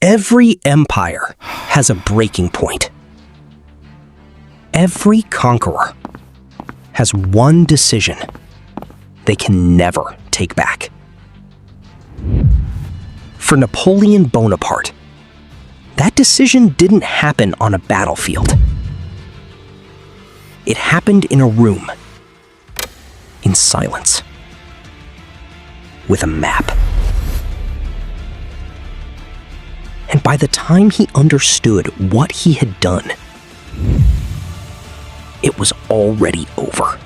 Every empire has a breaking point. Every conqueror has one decision they can never take back. For Napoleon Bonaparte, that decision didn't happen on a battlefield. It happened in a room, in silence, with a map. And by the time he understood what he had done, it was already over.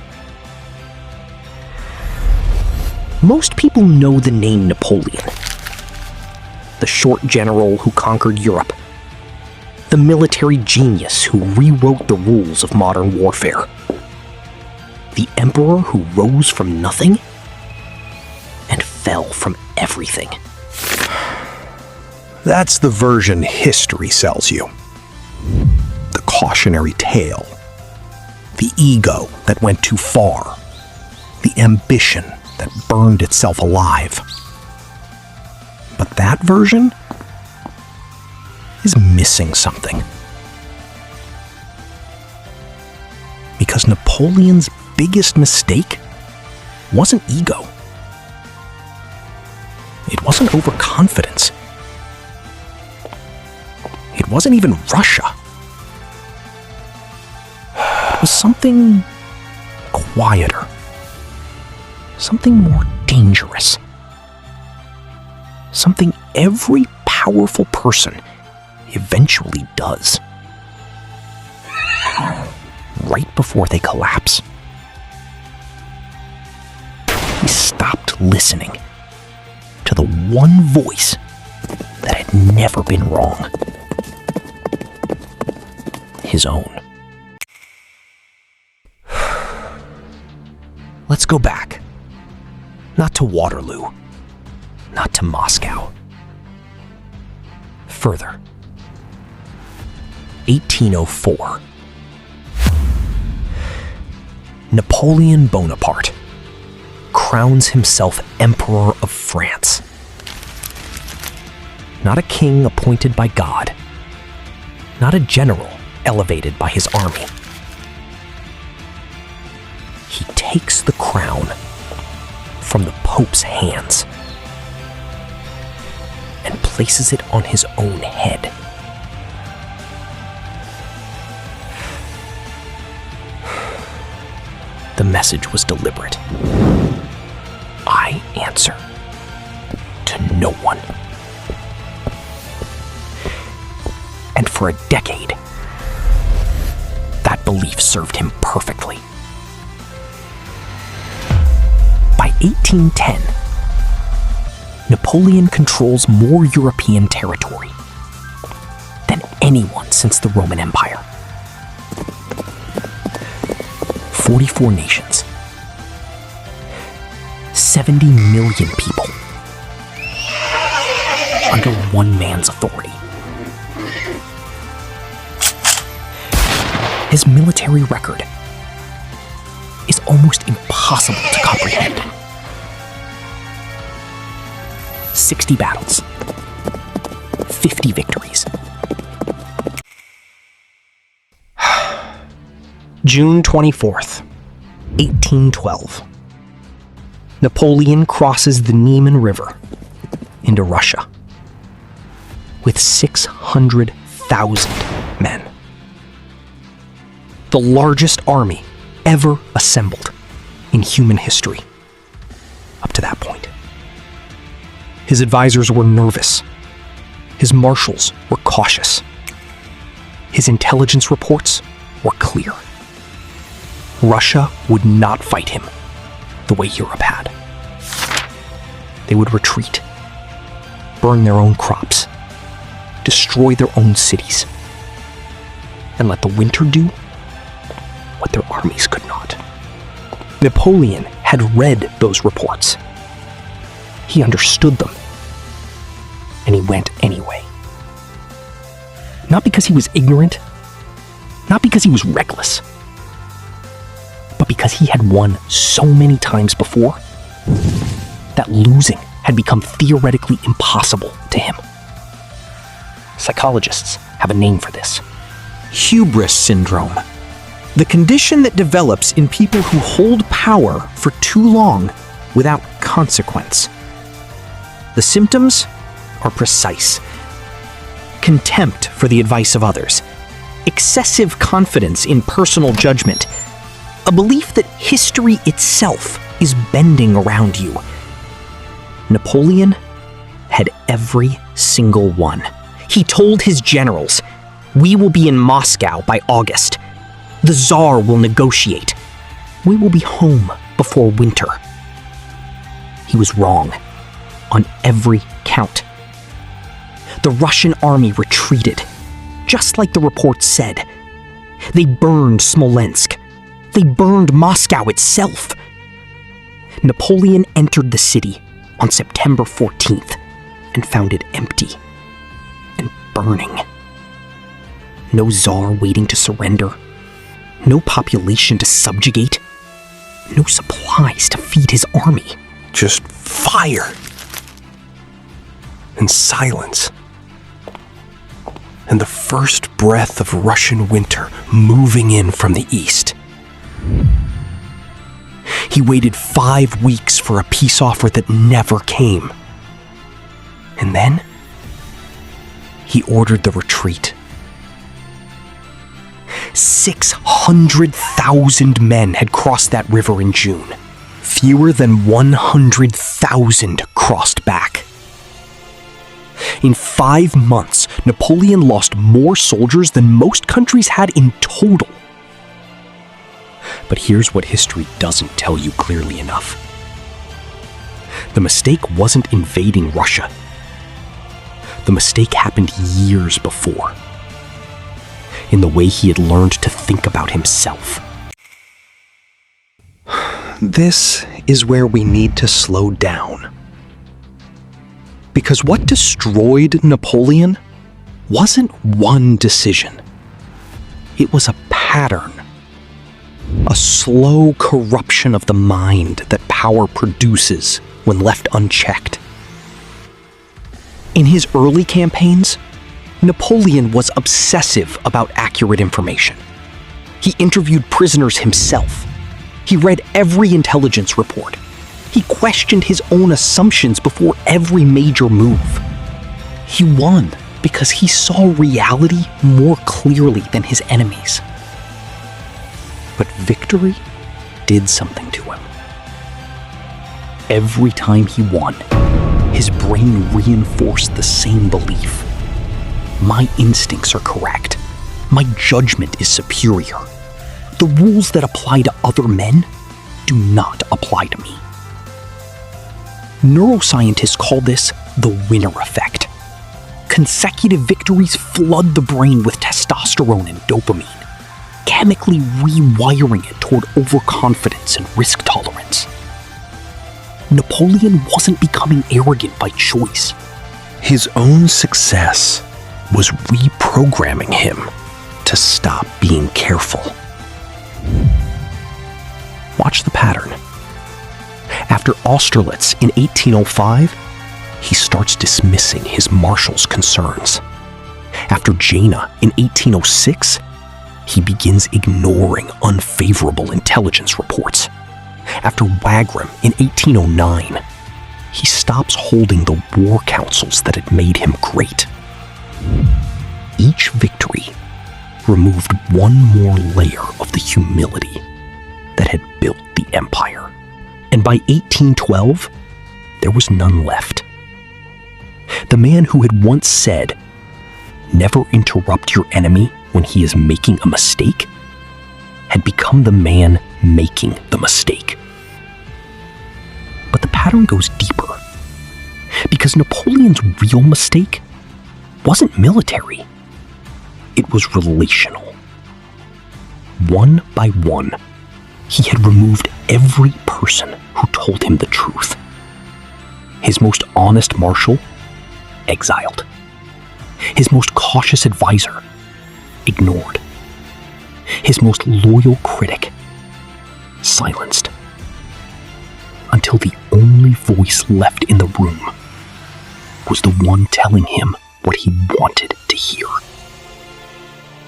Most people know the name Napoleon, the short general who conquered Europe, the military genius who rewrote the rules of modern warfare, the emperor who rose from nothing and fell from everything. That's the version history sells you. The cautionary tale. The ego that went too far. The ambition that burned itself alive. But that version is missing something. Because Napoleon's biggest mistake wasn't ego. It wasn't overconfidence. It wasn't even Russia. It was something quieter. Something more dangerous. Something every powerful person eventually does. Right before they collapse. He stopped listening to the one voice that had never been wrong. His own. Let's go back. Not to Waterloo. Not to Moscow. Further. 1804. Napoleon Bonaparte crowns himself Emperor of France. Not a king appointed by God. Not a general elevated by his army. He takes the crown from the Pope's hands and places it on his own head. The message was deliberate. I answer to no one. And for a decade, that belief served him perfectly. By 1810, Napoleon controls more European territory than anyone since the Roman Empire. 44 nations, 70 million people, under one man's authority. His military record is almost impossible to comprehend. 60 battles, 50 victories. June 24th, 1812. Napoleon crosses the Niemen River into Russia with 600,000 men. The largest army ever assembled in human history up to that point. His advisors were nervous. His marshals were cautious. His intelligence reports were clear. Russia would not fight him the way Europe had. They would retreat, burn their own crops, destroy their own cities, and let the winter do what their armies could not. Napoleon had read those reports. He understood them, and he went anyway. Not because he was ignorant, not because he was reckless, but because he had won so many times before that losing had become theoretically impossible to him. Psychologists have a name for this. Hubris syndrome. The condition that develops in people who hold power for too long without consequence. The symptoms are precise. Contempt for the advice of others. Excessive confidence in personal judgment. A belief that history itself is bending around you. Napoleon had every single one. He told his generals, "We will be in Moscow by August. The Tsar will negotiate. We will be home before winter." He was wrong on every count. The Russian army retreated, just like the report said. They burned Smolensk. They burned Moscow itself. Napoleon entered the city on September 14th and found it empty and burning. No Tsar waiting to surrender. No population to subjugate. No supplies to feed his army. Just fire. And silence. And the first breath of Russian winter moving in from the east. He waited 5 weeks for a peace offer that never came. And then, he ordered the retreat. 600,000 men had crossed that river in June. Fewer than 100,000 crossed back. In 5 months, Napoleon lost more soldiers than most countries had in total. But here's what history doesn't tell you clearly enough. The mistake wasn't invading Russia. The mistake happened years before, in the way he had learned to think about himself. This is where we need to slow down. Because what destroyed Napoleon wasn't one decision. It was a pattern. A slow corruption of the mind that power produces when left unchecked. In his early campaigns, Napoleon was obsessive about accurate information. He interviewed prisoners himself. He read every intelligence report. He questioned his own assumptions before every major move. He won because he saw reality more clearly than his enemies. But victory did something to him. Every time he won, his brain reinforced the same belief. My instincts are correct. My judgment is superior. The rules that apply to other men do not apply to me. Neuroscientists call this the winner effect. Consecutive victories flood the brain with testosterone and dopamine, chemically rewiring it toward overconfidence and risk tolerance. Napoleon wasn't becoming arrogant by choice. His own success was reprogramming him to stop being careful. Watch the pattern. After Austerlitz in 1805, he starts dismissing his marshal's concerns. After Jena in 1806, he begins ignoring unfavorable intelligence reports. After Wagram in 1809, he stops holding the war councils that had made him great. Each victory removed one more layer of the humility that had built the empire. And by 1812, there was none left. The man who had once said, "Never interrupt your enemy when he is making a mistake," had become the man making the mistake. But the pattern goes deeper, because Napoleon's real mistake wasn't military. It was relational. One by one, he had removed every person who told him the truth. His most honest marshal, exiled. His most cautious advisor, ignored. His most loyal critic, silenced. Until the only voice left in the room was the one telling him what he wanted to hear.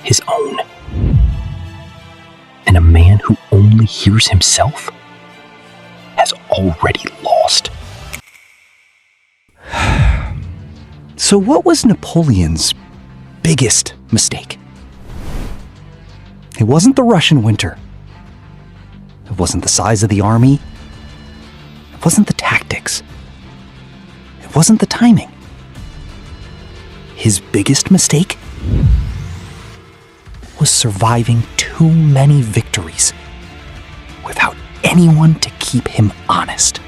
His own. And a man who only hears himself has already lost. So what was Napoleon's biggest mistake? It wasn't the Russian winter. It wasn't the size of the army. It wasn't the tactics. It wasn't the timing. His biggest mistake was surviving too many victories without anyone to keep him honest.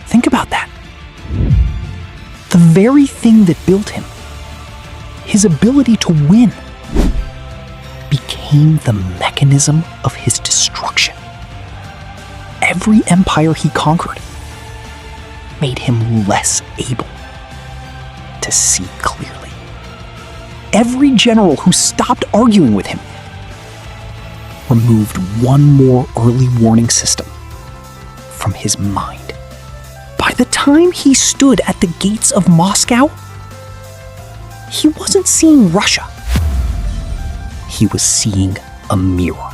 Think about that. The very thing that built him, his ability to win, became the mechanism of his destruction. Every empire he conquered made him less able to see clearly. Every general who stopped arguing with him removed one more early warning system from his mind. By the time he stood at the gates of Moscow, he wasn't seeing Russia. He was seeing a mirror,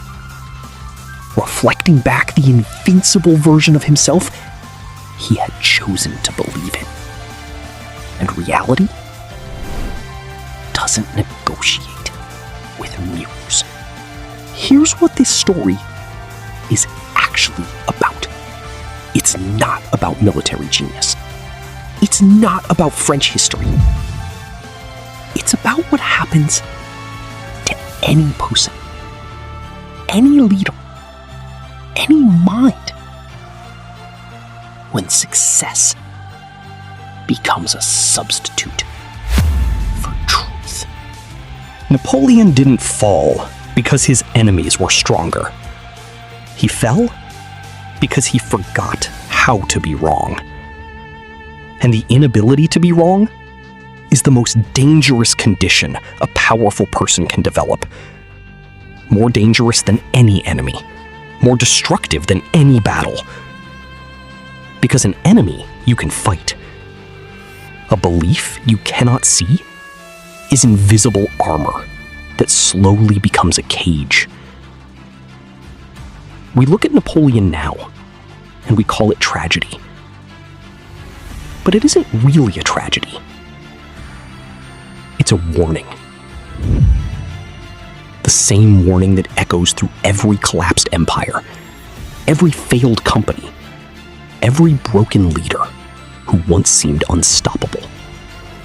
reflecting back the invincible version of himself he had chosen to believe in. And reality doesn't negotiate with mirrors. Here's what this story is actually about. It's not about military genius. It's not about French history. It's about what happens to any person, any leader, any mind, when success becomes a substitute for truth. Napoleon didn't fall because his enemies were stronger. He fell because he forgot how to be wrong. And the inability to be wrong is the most dangerous condition a powerful person can develop. More dangerous than any enemy. More destructive than any battle. Because an enemy you can fight. A belief you cannot see is invisible armor that slowly becomes a cage. We look at Napoleon now, and we call it tragedy. But it isn't really a tragedy. It's a warning. The same warning that echoes through every collapsed empire, every failed company, every broken leader who once seemed unstoppable.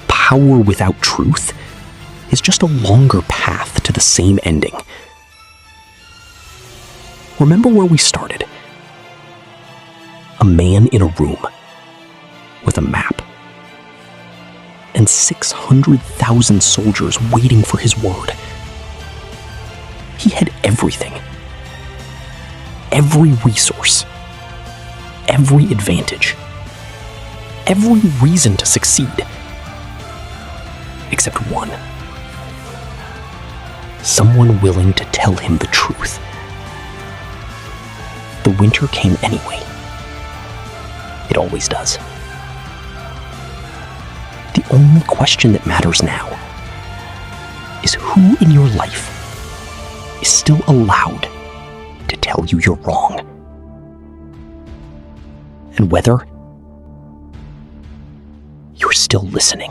Power without truth is just a longer path to the same ending. Remember where we started. A man in a room with a map and 600,000 soldiers waiting for his word. He had everything. Every resource. Every advantage. Every reason to succeed. Except one. Someone willing to tell him the truth. The winter came anyway. It always does. The only question that matters now is who in your life is still allowed to tell you you're wrong. And whether you're still listening.